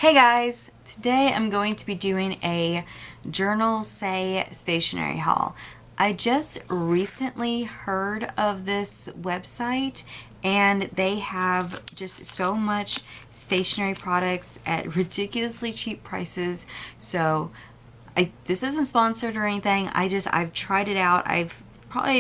Hey guys! Today I'm going to be doing a JournalSay stationery haul. I just recently heard of this website and they have just so much stationery products at ridiculously cheap prices. So this isn't sponsored or anything. I've tried it out.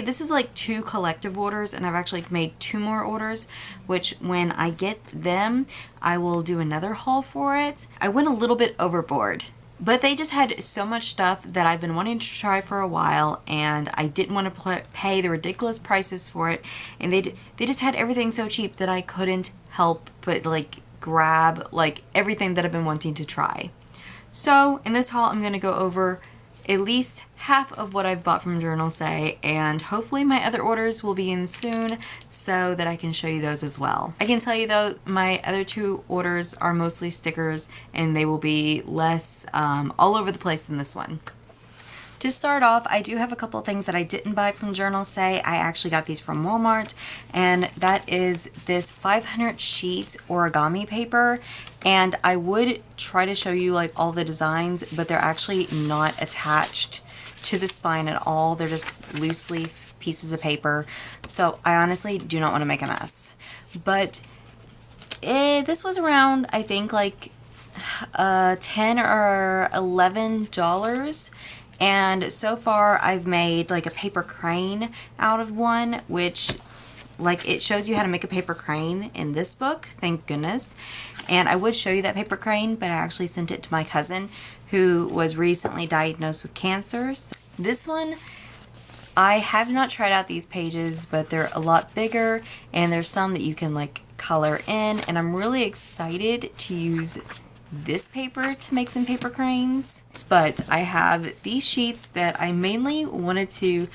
This is like 2 collective orders, and I've actually made 2 more orders, which when I get them, I will do another haul for it. I went a little bit overboard, but they just had so much stuff that I've been wanting to try for a while, and I didn't want to pay the ridiculous prices for it, and they just had everything so cheap that I couldn't help but grab everything that I've been wanting to try. So in this haul, I'm going to go over at least half of what I've bought from JournalSay, and hopefully my other orders will be in soon so that I can show you those as well. I can tell you though, my other 2 orders are mostly stickers and they will be less all over the place than this one. To start off, I do have a couple things that I didn't buy from JournalSay. I actually got these from Walmart, and that is this 500 sheet origami paper. And I would try to show you all the designs, but they're actually not attached to the spine at all. They're just loose leaf pieces of paper. So I honestly do not want to make a mess. But this was around, I think, $10 or $11. And so far I've made a paper crane out of one, which it shows you how to make a paper crane in this book, thank goodness. And I would show you that paper crane, but I actually sent it to my cousin who was recently diagnosed with cancer. So this one, I have not tried out these pages, but they're a lot bigger, and there's some that you can color in, and I'm really excited to use this paper to make some paper cranes. But I have these sheets that I mainly wanted to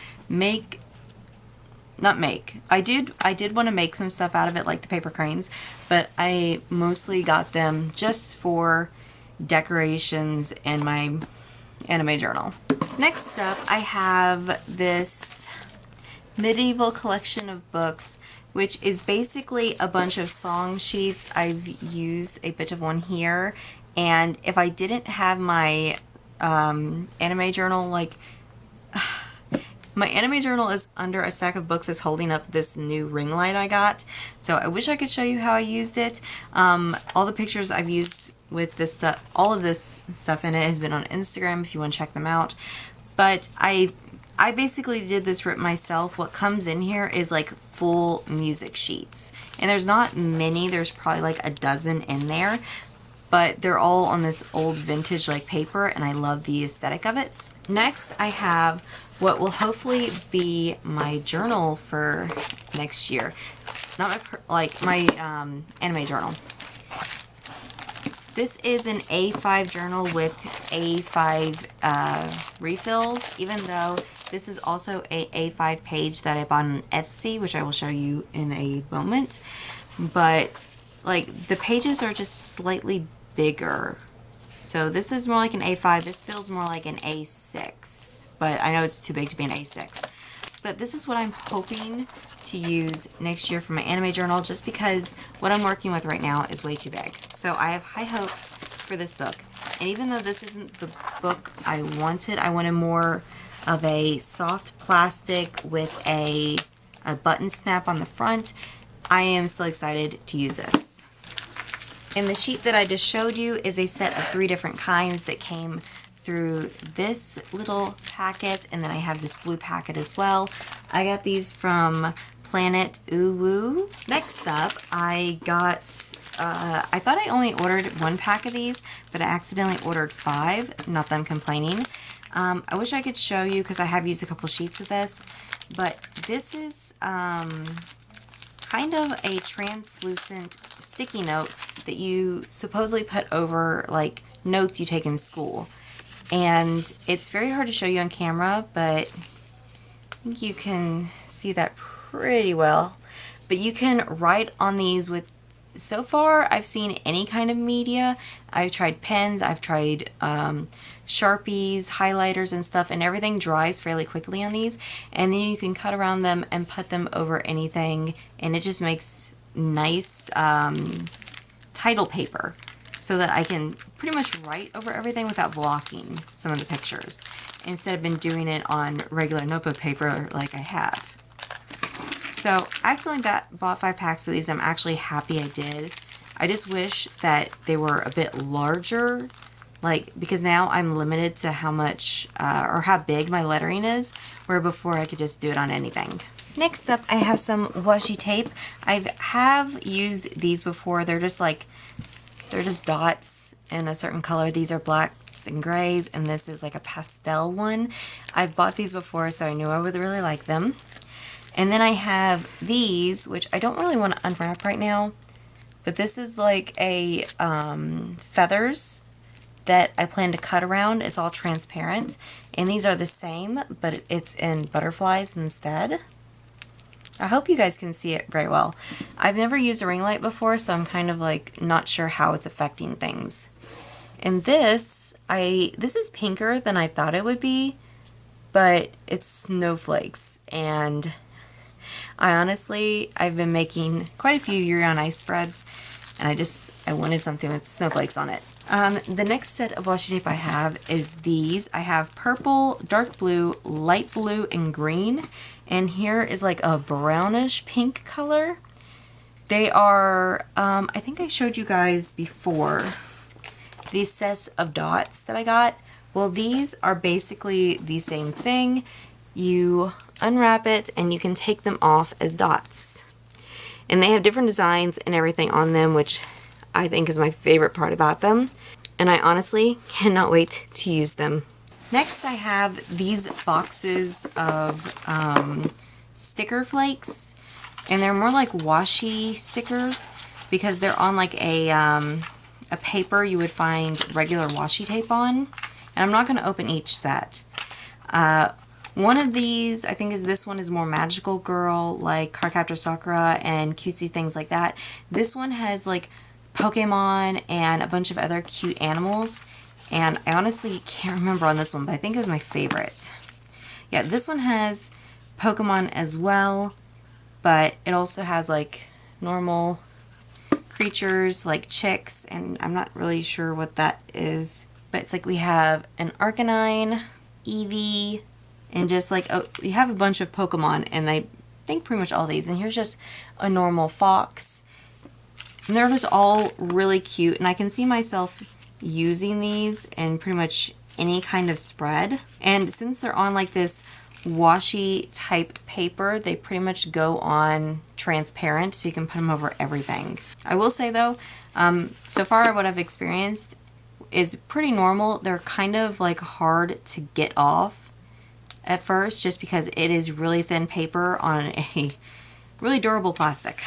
I did want to make some stuff out of it, like the paper cranes, but I mostly got them just for decorations in my anime journal. Next up, I have this medieval collection of books, which is basically a bunch of song sheets. I've used a bit of one here, and if I didn't have my anime journal, my anime journal is under a stack of books that's holding up this new ring light I got. So I wish I could show you how I used it. All the pictures I've used with this stuff, all of this stuff in it has been on Instagram if you want to check them out. But I basically did this rip myself. What comes in here is full music sheets. And there's not many, there's probably a dozen in there. But they're all on this old vintage paper, and I love the aesthetic of it. Next, I have what will hopefully be my journal for next year. Not my anime journal. This is an A5 journal with A5 refills, even though this is also a A5 page that I bought on Etsy, which I will show you in a moment. But the pages are just slightly bigger. So this is more like an A5. This feels more like an A6, but I know it's too big to be an A6. But this is what I'm hoping to use next year for my anime journal, just because what I'm working with right now is way too big. So I have high hopes for this book. And even though this isn't the book I wanted more of a soft plastic with a button snap on the front, I am still excited to use this. And the sheet that I just showed you is a set of 3 different kinds that came through this little packet, and then I have this blue packet as well. I got these from Planet Uwu. Next up, I got, I thought I only ordered 1 pack of these, but I accidentally ordered 5. Not that I'm complaining. I wish I could show you because I have used a couple sheets of this, but this is kind of a translucent sticky note that you supposedly put over notes you take in school. And it's very hard to show you on camera, but I think you can see that pretty well. But you can write on these with, so far I've seen any kind of media. I've tried pens, I've tried Sharpies, highlighters and stuff, and everything dries fairly quickly on these. And then you can cut around them and put them over anything, and it just makes nice title paper. so that I can pretty much write over everything without blocking some of the pictures, instead of been doing it on regular notebook paper like I have. So I accidentally bought 5 packs of these. I'm actually happy I did. I just wish that they were a bit larger, because now I'm limited to how much or how big my lettering is, where before I could just do it on anything. Next up, I have some washi tape. I have used these before. They're just dots in a certain color. These are blacks and grays, and this is like a pastel one. I've bought these before, so I knew I would really like them. And then I have these, which I don't really want to unwrap right now, but this is like a feathers that I plan to cut around. It's all transparent, and these are the same, but it's in butterflies instead. I hope you guys can see it very well. I've never used a ring light before, so I'm kind of like not sure how it's affecting things. And this is pinker than I thought it would be, but it's snowflakes, and I've been making quite a few Yuri on Ice spreads, and I wanted something with snowflakes on it. The next set of washi tape I have is these. I have purple, dark blue, light blue, and green, and here is like a brownish pink color. They are, I think I showed you guys before, these sets of dots that I got. Well, these are basically the same thing. You unwrap it and you can take them off as dots. And they have different designs and everything on them, which I think is my favorite part about them. And I honestly cannot wait to use them. Next, I have these boxes of sticker flakes. And they're more like washi stickers because they're on like a paper you would find regular washi tape on. And I'm not going to open each set. One of these, I think this one is more magical girl, like Cardcaptor Sakura and cutesy things like that. This one has like Pokemon and a bunch of other cute animals. And I honestly can't remember on this one, but I think it was my favorite. Yeah, this one has Pokemon as well, but it also has like normal creatures like chicks, and I'm not really sure what that is. But it's like we have an Arcanine, Eevee, and just like, we have a bunch of Pokemon, and I think pretty much all these. And here's just a normal fox. And they're just all really cute, and I can see myself using these in pretty much any kind of spread. And since they're on like this washi type paper, they pretty much go on transparent, so you can put them over everything. I will say though, so far what I've experienced is pretty normal. They're kind of like hard to get off at first, just because it is really thin paper on a really durable plastic.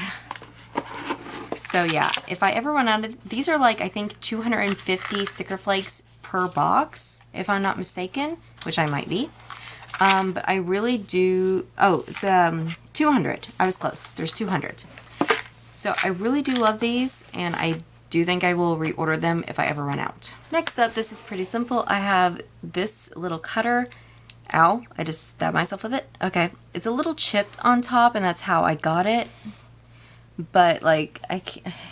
So yeah, if I ever run out of, these are like, I think 250 sticker flakes per box, if I'm not mistaken, which I might be. But I really do, it's 200. I was close. There's 200. So I really do love these, and I do think I will reorder them if I ever run out. Next up, this is pretty simple. I have this little cutter. Ow, I just stabbed myself with it. Okay, it's a little chipped on top, and that's how I got it. But like, I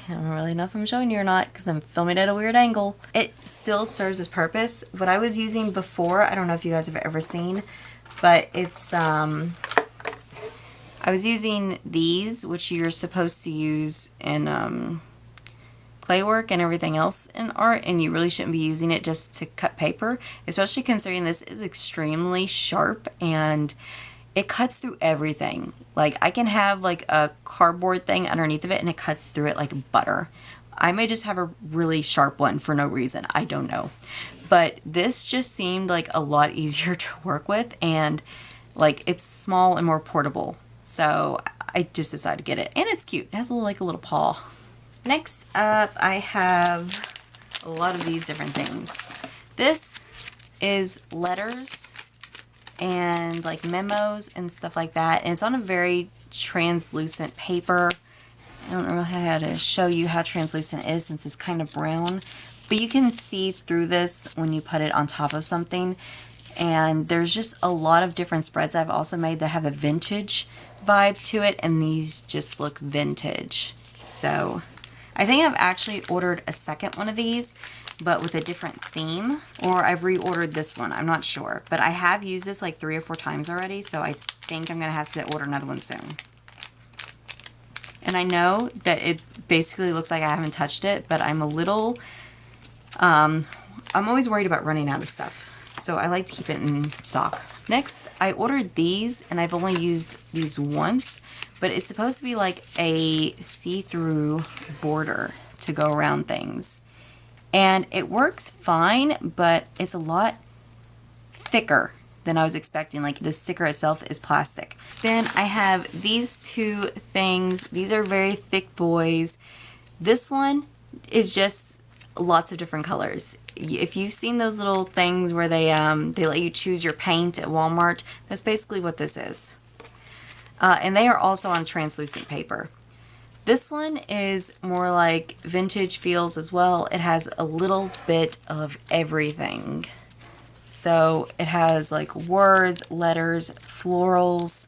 don't really know if I'm showing you or not because I'm filming at a weird angle. It still serves its purpose. What I was using before, I don't know if you guys have ever seen, but it's, I was using these, which you're supposed to use in clay work and everything else in art, and you really shouldn't be using it just to cut paper, especially considering this is extremely sharp and it cuts through everything. Like, I can have like a cardboard thing underneath of it and it cuts through it like butter. I may just have a really sharp one for no reason. I don't know. But this just seemed like a lot easier to work with, and like it's small and more portable. So I just decided to get it. And it's cute. It has like a little paw. Next up, I have a lot of these different things. This is letters and like memos and stuff like that, and it's on a very translucent paper. I don't know how to show you how translucent it is since it's kind of brown, but you can see through this when you put it on top of something. And there's just a lot of different spreads I've also made that have a vintage vibe to it, and these just look vintage. So I think I've actually ordered a second one of these, but with a different theme, or I've reordered this one. I'm not sure, but I have used this like 3 or 4 times already, so I think I'm gonna have to order another one soon. And I know that it basically looks like I haven't touched it, but I'm a little, I'm always worried about running out of stuff. So I like to keep it in stock. Next, I ordered these, and I've only used these once, but it's supposed to be like a see-through border to go around things. And it works fine, but it's a lot thicker than I was expecting. Like the sticker itself is plastic. Then I have these two things. These are very thick boys. This one is just lots of different colors. If you've seen those little things where they let you choose your paint at Walmart, that's basically what this is. And they are also on translucent paper. This one is more like vintage feels as well. It has a little bit of everything. So it has like words, letters, florals,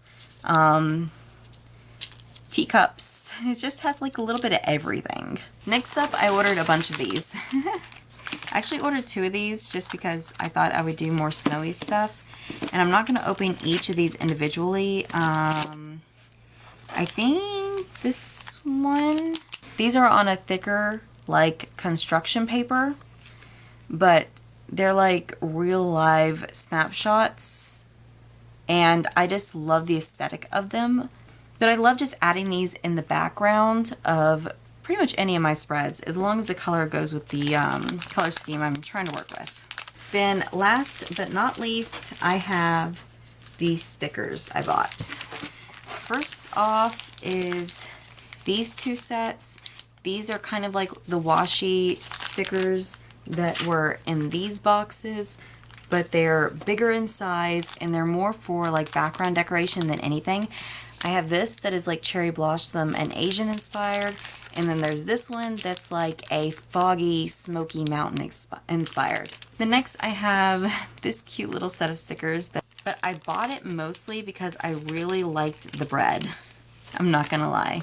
teacups. It just has like a little bit of everything. Next up, I ordered a bunch of these. I actually ordered 2 of these just because I thought I would do more snowy stuff. And I'm not going to open each of these individually. I think this one, these are on a thicker like construction paper, but they're like real live snapshots, and I just love the aesthetic of them. But I love just adding these in the background of pretty much any of my spreads, as long as the color goes with the color scheme I'm trying to work with. Then last but not least, I have these stickers I bought. First off is these 2 sets. These are kind of like the washi stickers that were in these boxes, but they're bigger in size and they're more for like background decoration than anything. I have this that is like cherry blossom and Asian inspired, and then there's this one that's like a foggy smoky mountain inspired. The next I have this cute little set of stickers but I bought it mostly because I really liked the bread. I'm not gonna lie.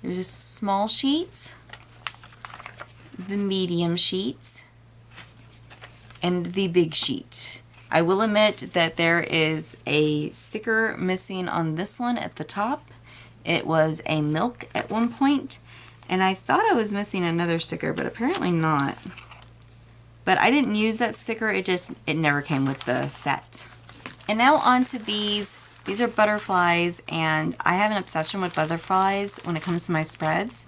There's a small sheet, the medium sheet, and the big sheet. I will admit that there is a sticker missing on this one at the top. It was a milk at one point, and I thought I was missing another sticker, but apparently not. But I didn't use that sticker, it never came with the set. And now on to these. These are butterflies, and I have an obsession with butterflies when it comes to my spreads.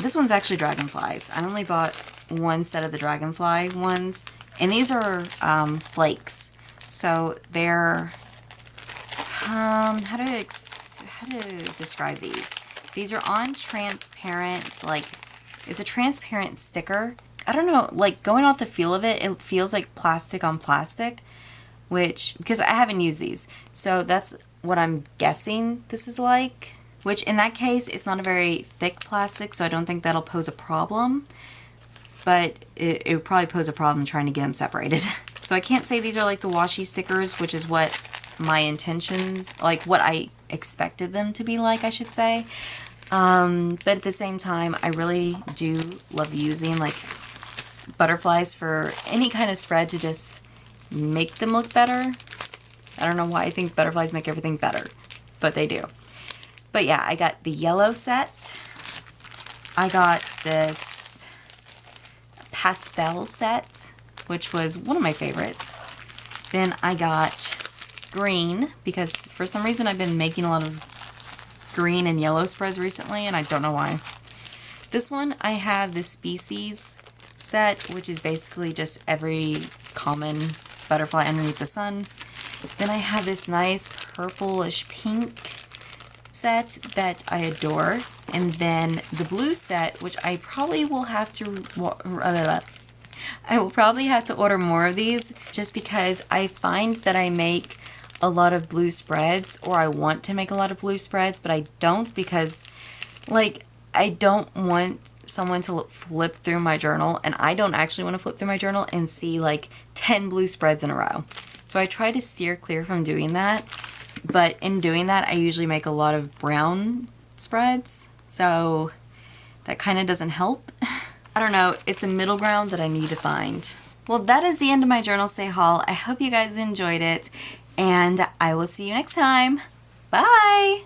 This one's actually dragonflies. I only bought 1 set of the dragonfly ones, and these are flakes. So they're, how to describe these? These are on transparent, like, it's a transparent sticker. I don't know, like going off the feel of it, it feels like plastic on plastic, because I haven't used these. So that's what I'm guessing this is like, which in that case, it's not a very thick plastic, so I don't think that'll pose a problem, but it would probably pose a problem trying to get them separated. So I can't say these are like the washi stickers, which is what my intentions, like what I expected them to be like, I should say. But at the same time, I really do love using like butterflies for any kind of spread to just make them look better. I don't know why I think butterflies make everything better, but they do. But yeah, I got the yellow set. I got this pastel set, which was one of my favorites. Then I got green, because for some reason I've been making a lot of green and yellow spreads recently, and I don't know why. This one, I have the species set, which is basically just every common butterfly underneath the sun. Then I have this nice purplish pink set that I adore, and then the blue set, which I probably will have to order more of these, just because I find that I make a lot of blue spreads, or I want to make a lot of blue spreads, but I don't, because like I don't want someone to flip through my journal, and I don't actually want to flip through my journal and see like 10 blue spreads in a row. So I try to steer clear from doing that, but in doing that I usually make a lot of brown spreads, So that kind of doesn't help. I don't know, it's a middle ground that I need to find. Well, that is the end of my JournalSay haul. I hope you guys enjoyed it, and I will see you next time. Bye!